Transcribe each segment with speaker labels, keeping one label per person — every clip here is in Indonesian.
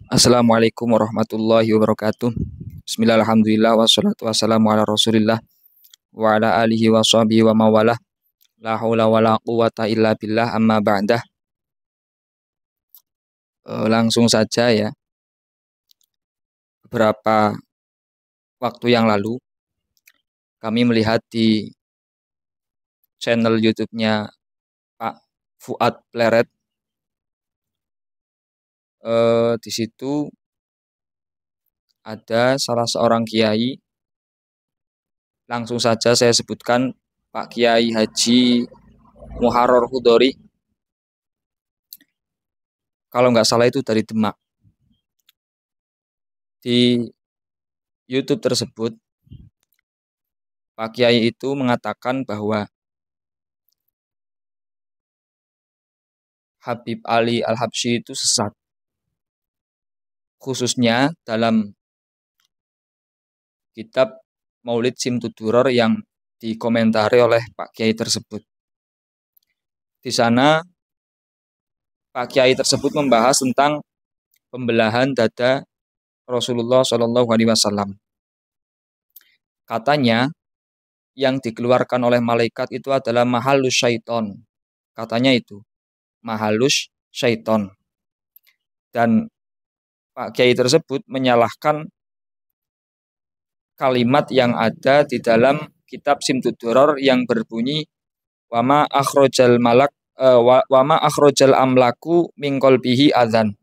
Speaker 1: Assalamualaikum warahmatullahi wabarakatuh. Bismillah, alhamdulillah, wassalatu wassalamu ala rasulillah wa ala alihi wa sahbihi wa mawalah. La haula wa la quwata illa billah, amma ba'dah. Langsung saja ya. Beberapa waktu yang lalu kami melihat di channel YouTube-nya Pak Fuad Pleret. Di situ ada salah seorang kiai. Langsung saja saya sebutkan Pak Kiai Haji Muharrar Hudori. Kalau nggak salah itu dari Demak. Di YouTube tersebut, Pak Kiai itu mengatakan bahwa Habib Ali Al-Habsyi itu sesat. Khususnya dalam kitab Maulid Simtud-Duror yang dikomentari oleh Pak Kiai tersebut. Di sana Pak Kiai tersebut membahas tentang pembelahan dada Rasulullah Shallallahu Alaihi Wasallam. Katanya yang dikeluarkan oleh malaikat itu adalah mahalus syaiton. Katanya itu mahalus syaiton. Dan Pak Kiai tersebut menyalahkan kalimat yang ada di dalam kitab Simtud-Duror yang berbunyi wama akhrojal malak wama akhrojal amlaku min qalbihi adzan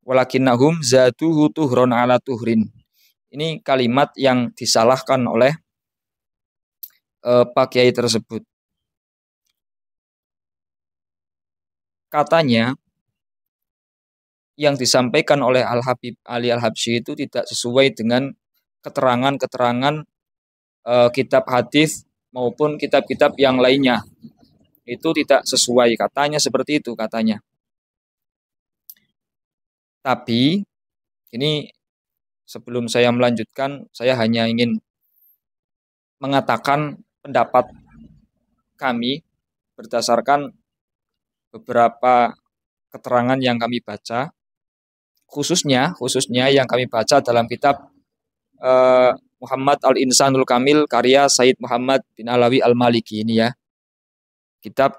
Speaker 1: walakinnahum zaduhu tuhron ala tuhrin. Ini kalimat yang disalahkan oleh Pak Kiai tersebut. Katanya yang disampaikan oleh Al-Habib Ali Al-Habsyi itu tidak sesuai dengan keterangan-keterangan kitab hadis maupun kitab-kitab yang lainnya. Itu tidak sesuai, katanya seperti itu katanya. Tapi ini sebelum saya melanjutkan, saya hanya ingin mengatakan pendapat kami berdasarkan beberapa keterangan yang kami baca, khususnya yang kami baca dalam kitab Muhammad Al-Insanul Kamil karya Said Muhammad bin Alawi Al-Maliki ini ya. Kitab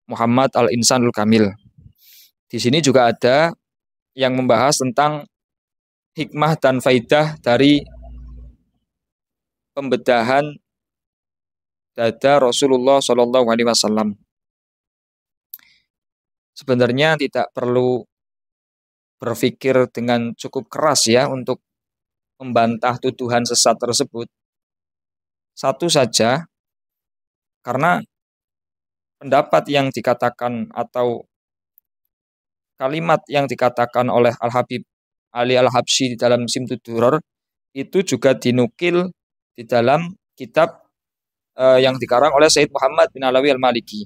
Speaker 1: Muhammad Al-Insanul Kamil. Di sini juga ada yang membahas tentang hikmah dan faidah dari pembedahan dada Rasulullah Shallallahu Alaihi Wasallam. Sebenarnya tidak perlu berpikir dengan cukup keras ya untuk membantah tuduhan sesat tersebut. Satu saja, karena pendapat yang dikatakan atau kalimat yang dikatakan oleh Al-Habib Ali Al-Habsyi di dalam Simtud-Duror itu juga dinukil di dalam kitab yang dikarang oleh Said Muhammad bin Alawi Al-Maliki.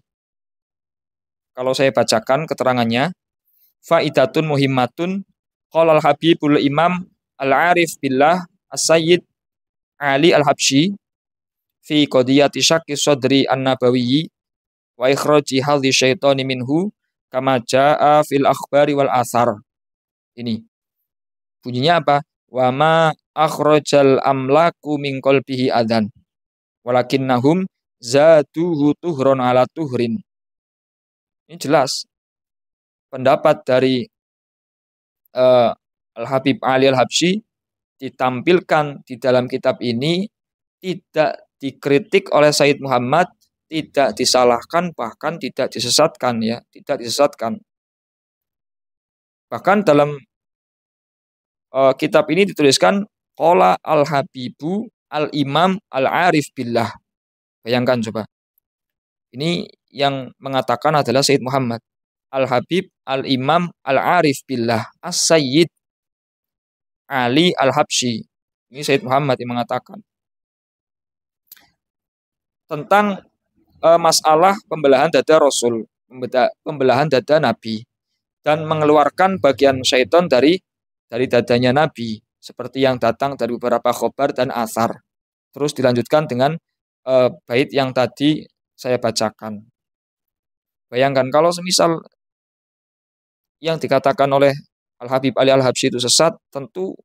Speaker 1: Kalau saya bacakan keterangannya, faidatun muhimmatun qala al-Habibul Imam Al-Arif Billah As-Sayyid Ali Al-Habsyi fi qadiyati syakki sadri an-nabawiyyi wa ikhraji hadhi syaitani minhu kama jaa fil akhbari wal athar. Ini bunyinya apa? Wa ma akhrajal amlaku min qalbihi adzan walakinnahum zaduhu tuhron ala tuhrin. Ini jelas pendapat dari Al-Habib Ali Al-Habsyi ditampilkan di dalam kitab ini, tidak dikritik oleh Said Muhammad, tidak disalahkan, bahkan tidak disesatkan ya, tidak disesatkan. Bahkan dalam kitab ini dituliskan qala al-Habibu al-Imam al-Arif Billah. Bayangkan coba. Ini yang mengatakan adalah Said Muhammad. Al-Habib al-Imam al-Arif Billah As-Sayyid Ali Al-Habsyi. Ini Said Muhammad yang mengatakan tentang masalah pembelahan dada Rasul, pembelahan dada Nabi, dan mengeluarkan bagian syaitan dari dadanya Nabi, seperti yang datang dari beberapa khobar dan asar. Terus dilanjutkan dengan bait yang tadi saya bacakan. Bayangkan kalau semisal yang dikatakan oleh Al-Habib Ali Al-Habsyi itu sesat, tentu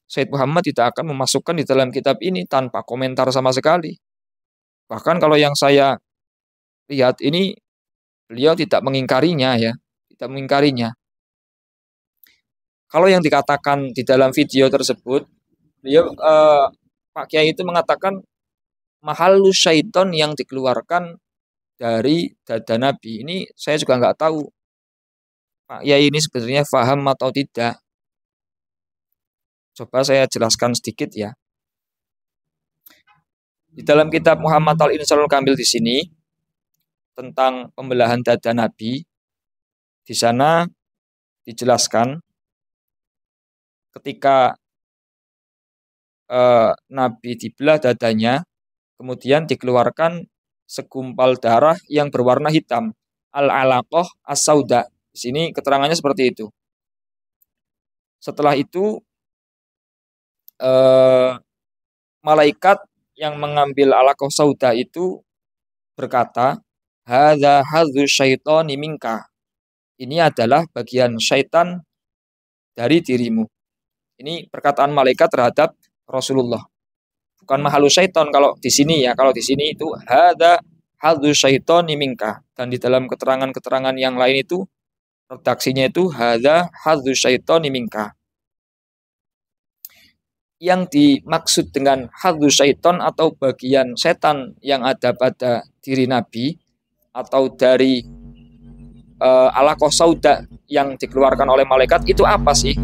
Speaker 1: Said Muhammad tidak akan memasukkan di dalam kitab ini tanpa komentar sama sekali. Bahkan kalau yang saya lihat ini, beliau tidak mengingkarinya ya, tidak mengingkarinya. Kalau yang dikatakan di dalam video tersebut, beliau Pak Kiai itu mengatakan mahalus syaiton yang dikeluarkan dari dada Nabi. Ini saya juga nggak tahu Pak Kiai ini sebenarnya paham atau tidak. Coba saya jelaskan sedikit ya. Di dalam kitab Muhammad Al-Insanul Kamil di sini tentang pembelahan dada Nabi, di sana dijelaskan ketika Nabi dibelah dadanya, kemudian dikeluarkan segumpal darah yang berwarna hitam, al-alaqah as-sauda. Di sini keterangannya seperti itu. Setelah itu malaikat yang mengambil alaqah sauda itu berkata, hadza hadzu syaitani minka. Ini adalah bagian syaitan dari dirimu. Ini perkataan malaikat terhadap Rasulullah. Bukan mahalu syaiton kalau di sini ya. Kalau di sini itu hadza hadzu syaitani minka. Dan di dalam keterangan-keterangan yang lain itu redaksinya itu hadza hadzu syaitani minka. Yang dimaksud dengan hadzu syaiton atau bagian setan yang ada pada diri Nabi atau dari alaqah sauda yang dikeluarkan oleh malaikat itu apa sih?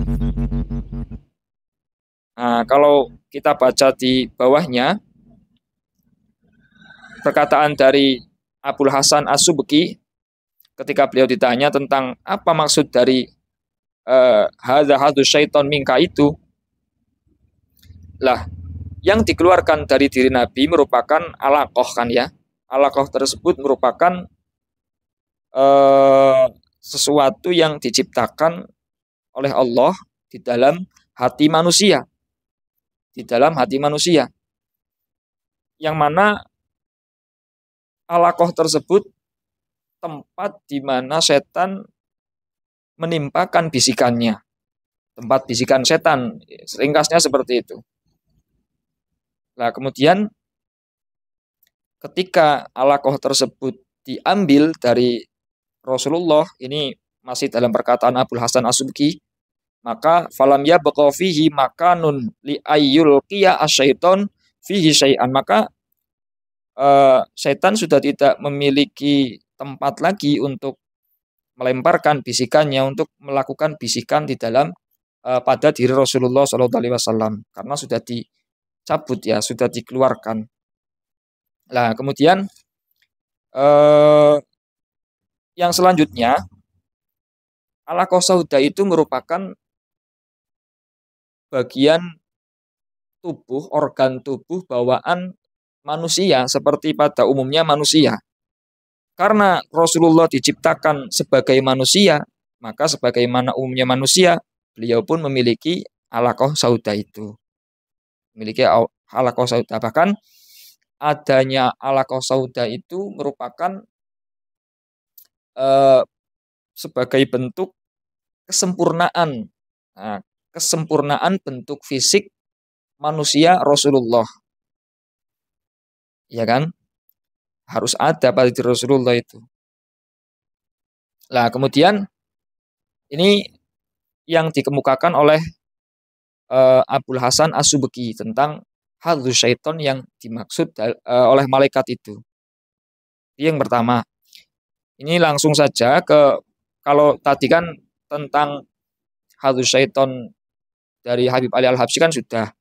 Speaker 1: Nah, kalau kita baca di bawahnya perkataan dari Abul Hasan As-Subki ketika beliau ditanya tentang apa maksud dari hadza hadzu syaiton minka itu. Lah, yang dikeluarkan dari diri Nabi merupakan alaqah kan ya. Alaqah tersebut merupakan sesuatu yang diciptakan oleh Allah di dalam hati manusia. Di dalam hati manusia. Yang mana alaqah tersebut tempat di mana setan menimpakan bisikannya. Tempat bisikan setan. Ringkasnya seperti itu. Nah, kemudian ketika alaqah tersebut diambil dari Rasulullah, ini masih dalam perkataan Abul Hasan As-Subki, maka falam yabqa fihi makanun li ayyul qiya asyaiton fihi syai'an, maka setan sudah tidak memiliki tempat lagi untuk melemparkan bisikannya, untuk melakukan bisikan di dalam pada diri Rasulullah SAW, karena sudah dicabut ya, sudah dikeluarkan. Nah, kemudian yang selanjutnya, alaqah sauda itu merupakan bagian tubuh, organ tubuh bawaan manusia seperti pada umumnya manusia. Karena Rasulullah diciptakan sebagai manusia, maka sebagaimana umumnya manusia, beliau pun memiliki alaqah sauda itu. Memiliki alaqah sauda. Bahkan adanya alaqah sauda itu merupakan sebagai bentuk kesempurnaan, kesempurnaan bentuk fisik manusia Rasulullah, ya kan? Harus ada pada diri Rasulullah itu. Nah, kemudian ini yang dikemukakan oleh Abul Hasan As-Subki tentang hadzu syaiton yang dimaksud oleh malaikat itu. Yang pertama, ini langsung saja ke, kalau tadi kan tentang hadzu syaiton dari Habib Ali Al-Habsyi kan sudah.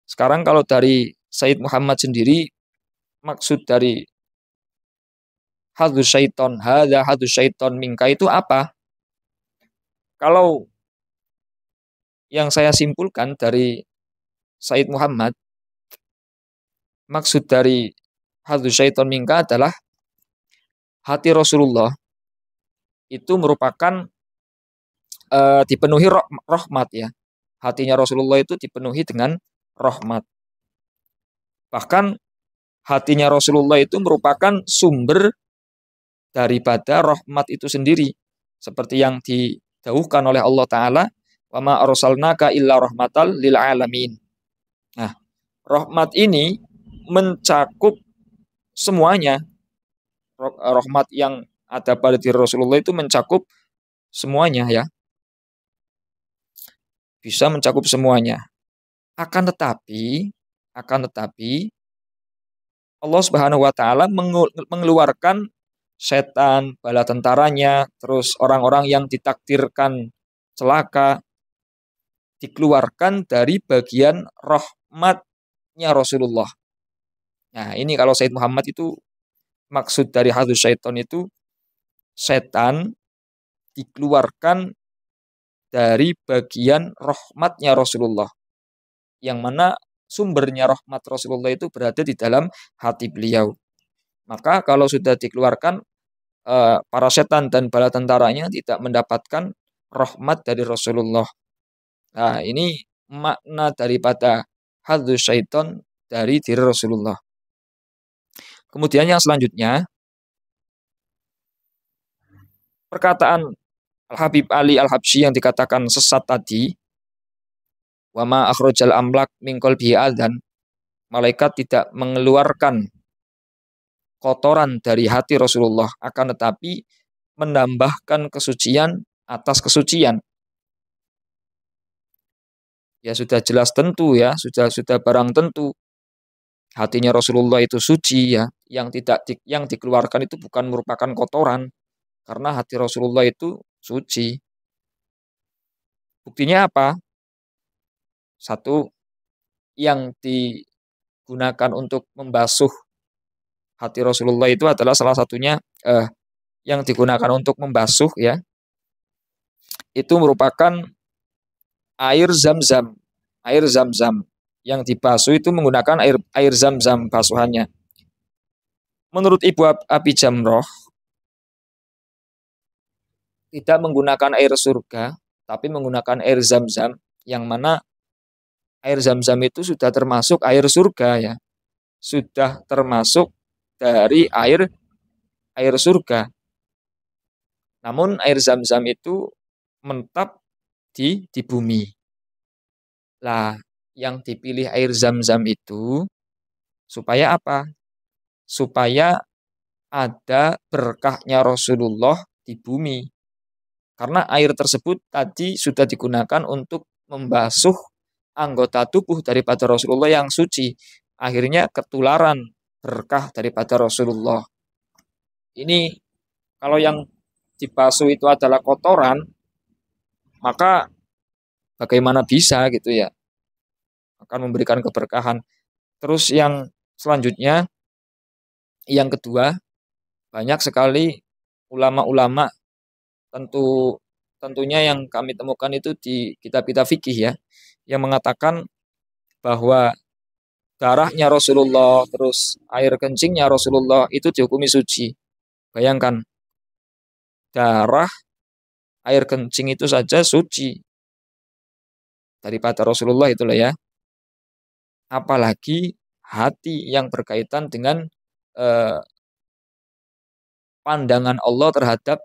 Speaker 1: Sekarang kalau dari Said Muhammad sendiri, maksud dari hadzu syaiton, hadza hadzu syaiton minka itu apa? Kalau yang saya simpulkan dari Said Muhammad, maksud dari hadzu syaiton minka adalah hati Rasulullah itu merupakan dipenuhi rahmat ya. Hatinya Rasulullah itu dipenuhi dengan rahmat. Bahkan hatinya Rasulullah itu merupakan sumber daripada rahmat itu sendiri. Seperti yang didhawuhkan oleh Allah Ta'ala, wa ma arsalnaka illa rahmatal lil alamin. Nah, rahmat ini mencakup semuanya. Rahmat yang ada pada diri Rasulullah itu mencakup semuanya ya. Bisa mencakup semuanya. Akan tetapi Allah Subhanahu wa taala mengeluarkan setan, bala tentaranya, terus orang-orang yang ditakdirkan celaka dikeluarkan dari bagian rahmatnya Rasulullah. Nah, ini kalau Sayyid Muhammad itu maksud dari hadus syaiton itu setan dikeluarkan dari bagian rahmatnya Rasulullah. Yang mana sumbernya rahmat Rasulullah itu berada di dalam hati beliau. Maka kalau sudah dikeluarkan, para setan dan bala tentaranya tidak mendapatkan rahmat dari Rasulullah. Nah, ini makna daripada hadus syaiton dari diri Rasulullah. Kemudian yang selanjutnya, perkataan Al-Habib Ali Al-Habsyi yang dikatakan sesat tadi, wa ma akhrajal amlak min qalbihi adzan, malaikat tidak mengeluarkan kotoran dari hati Rasulullah, akan tetapi menambahkan kesucian atas kesucian. Ya sudah jelas tentu ya, sudah barang tentu hatinya Rasulullah itu suci ya, yang dikeluarkan itu bukan merupakan kotoran, karena hati Rasulullah itu suci. Buktinya apa? Satu, yang digunakan untuk membasuh hati Rasulullah itu adalah salah satunya yang digunakan untuk membasuh ya, itu merupakan air zam-zam. Air zam-zam yang dibasuh itu menggunakan air zam-zam basuhannya. Menurut Ibu Abi Jamroh, tidak menggunakan air surga, tapi menggunakan air zam-zam, yang mana air zam-zam itu sudah termasuk air surga ya. Sudah termasuk dari air surga. Namun air zam-zam itu mentap di bumi. Lah, yang dipilih air zam-zam itu supaya apa? Supaya ada berkahnya Rasulullah di bumi. Karena air tersebut tadi sudah digunakan untuk membasuh anggota tubuh daripada Rasulullah yang suci. Akhirnya ketularan berkah daripada Rasulullah. Ini kalau yang dibasuh itu adalah kotoran, maka bagaimana bisa gitu ya, akan memberikan keberkahan. Terus yang selanjutnya, yang kedua, banyak sekali ulama-ulama, tentunya yang kami temukan itu di kitab-kitab fikih ya, yang mengatakan bahwa darahnya Rasulullah, terus air kencingnya Rasulullah itu dihukumi suci. Bayangkan, darah, air kencing itu saja suci daripada Rasulullah itulah ya. Apalagi hati yang berkaitan dengan pandangan Allah terhadap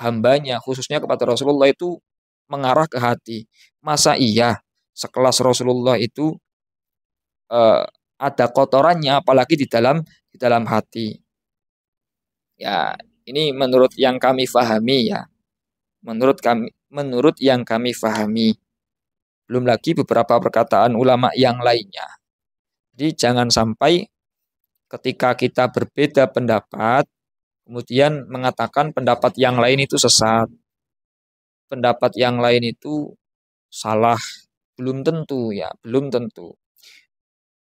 Speaker 1: hambanya, khususnya kepada Rasulullah itu mengarah ke hati. Masa iya sekelas Rasulullah itu ada kotorannya, apalagi di dalam hati. Ya, ini menurut yang kami fahami ya. Menurut yang kami fahami. Belum lagi beberapa perkataan ulama yang lainnya. Jadi jangan sampai ketika kita berbeda pendapat, kemudian mengatakan pendapat yang lain itu sesat. Pendapat yang lain itu salah. Belum tentu ya, belum tentu.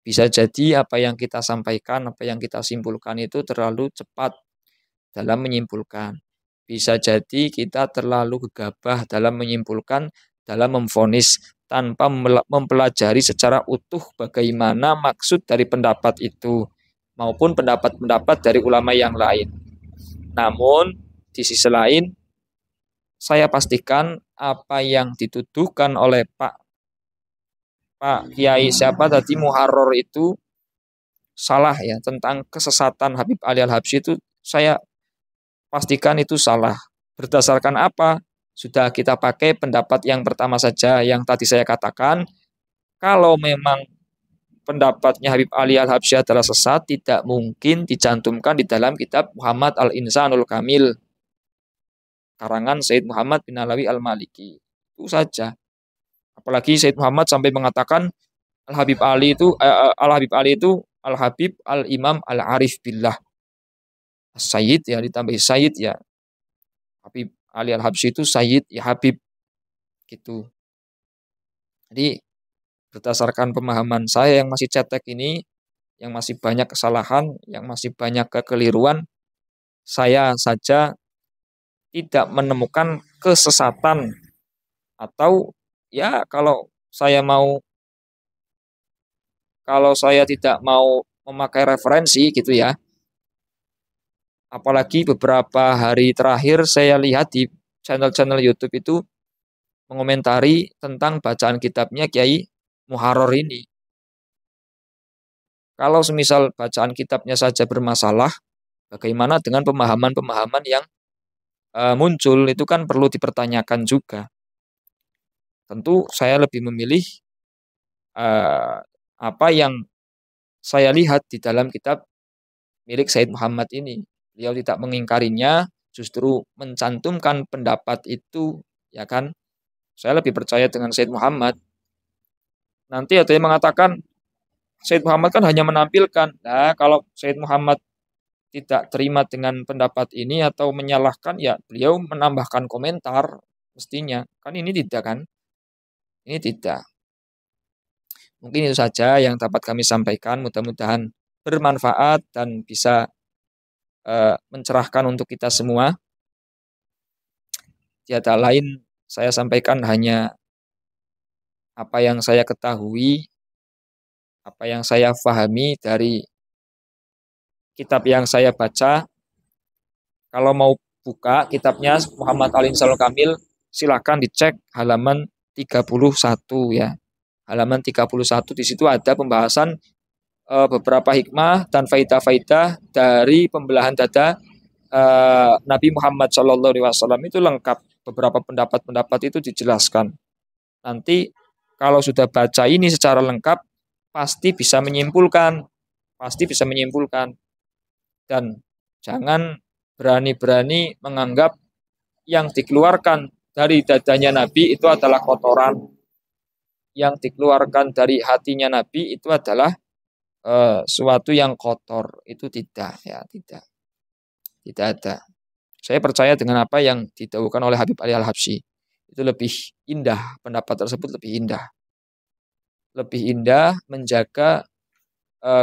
Speaker 1: Bisa jadi apa yang kita sampaikan, apa yang kita simpulkan itu terlalu cepat dalam menyimpulkan. Bisa jadi kita terlalu gegabah dalam menyimpulkan, dalam memvonis, tanpa mempelajari secara utuh bagaimana maksud dari pendapat itu, maupun pendapat-pendapat dari ulama yang lain. Namun, di sisi lain, saya pastikan apa yang dituduhkan oleh Pak Kiai siapa tadi Muharrar itu salah ya, tentang kesesatan Habib Ali Al-Habsyi itu saya pastikan itu salah. Berdasarkan apa? sudah kita pakai pendapat yang pertama saja yang tadi saya katakan. Kalau memang pendapatnya Habib Ali Al-Habsyi adalah sesat, tidak mungkin dicantumkan di dalam kitab Muhammad Al-Insanul Kamil karangan Sayyid Muhammad bin Alawi Al-Maliki. Itu saja. Apalagi Sayyid Muhammad sampai mengatakan Al-Habib Ali itu Al-Habib Al-Imam Al-Arif Billah. Sayyid ya, ditambah Sayyid ya. Habib Ali Al-Habsyi itu Sayyid ya Habib gitu. Jadi berdasarkan pemahaman saya yang masih cetek ini, yang masih banyak kesalahan, yang masih banyak kekeliruan, saya saja tidak menemukan kesesatan atau ya kalau saya tidak mau memakai referensi gitu ya. Apalagi beberapa hari terakhir saya lihat di channel-channel YouTube itu mengomentari tentang bacaan kitabnya Kiai Muharrar ini. Kalau semisal bacaan kitabnya saja bermasalah, bagaimana dengan pemahaman-pemahaman yang muncul itu kan perlu dipertanyakan juga. Tentu saya lebih memilih apa yang saya lihat di dalam kitab milik Said Muhammad ini. Beliau tidak mengingkarinya, justru mencantumkan pendapat itu, ya kan? Saya lebih percaya dengan Said Muhammad. Nanti ada yang mengatakan Said Muhammad kan hanya menampilkan. Nah, kalau Said Muhammad tidak terima dengan pendapat ini atau menyalahkan, ya beliau menambahkan komentar mestinya. Kan ini tidak kan? Ini tidak. Mungkin itu saja yang dapat kami sampaikan. Mudah-mudahan bermanfaat dan bisa mencerahkan untuk kita semua. Tiada lain saya sampaikan hanya apa yang saya ketahui, apa yang saya pahami dari kitab yang saya baca. Kalau mau buka kitabnya Muhammad Al-Insanul Kamil, silakan dicek halaman 31 ya. Halaman 31 di situ ada pembahasan beberapa hikmah dan faidah-faidah dari pembelahan dada Nabi Muhammad SAW itu lengkap. Beberapa pendapat-pendapat itu dijelaskan. Nanti kalau sudah baca ini secara lengkap, pasti bisa menyimpulkan. Dan jangan berani-berani menganggap yang dikeluarkan dari dadanya Nabi itu adalah kotoran. Yang dikeluarkan dari hatinya Nabi itu adalah suatu yang kotor. Itu tidak ada. Saya percaya dengan apa yang didahulukan oleh Habib Ali Al-Habsyi. Itu lebih indah, pendapat tersebut lebih indah. Lebih indah menjaga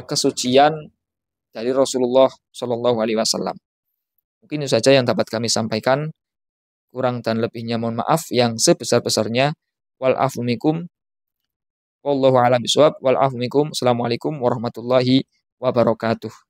Speaker 1: kesucian dari Rasulullah Shallallahu Alaihi Wasallam. Mungkin itu saja yang dapat kami sampaikan. Kurang dan lebihnya mohon maaf yang sebesar-besarnya. Wal afu minkum. Wallahu a'lam bishawab. Wal afu minkum. Assalamualaikum warahmatullahi wabarakatuh.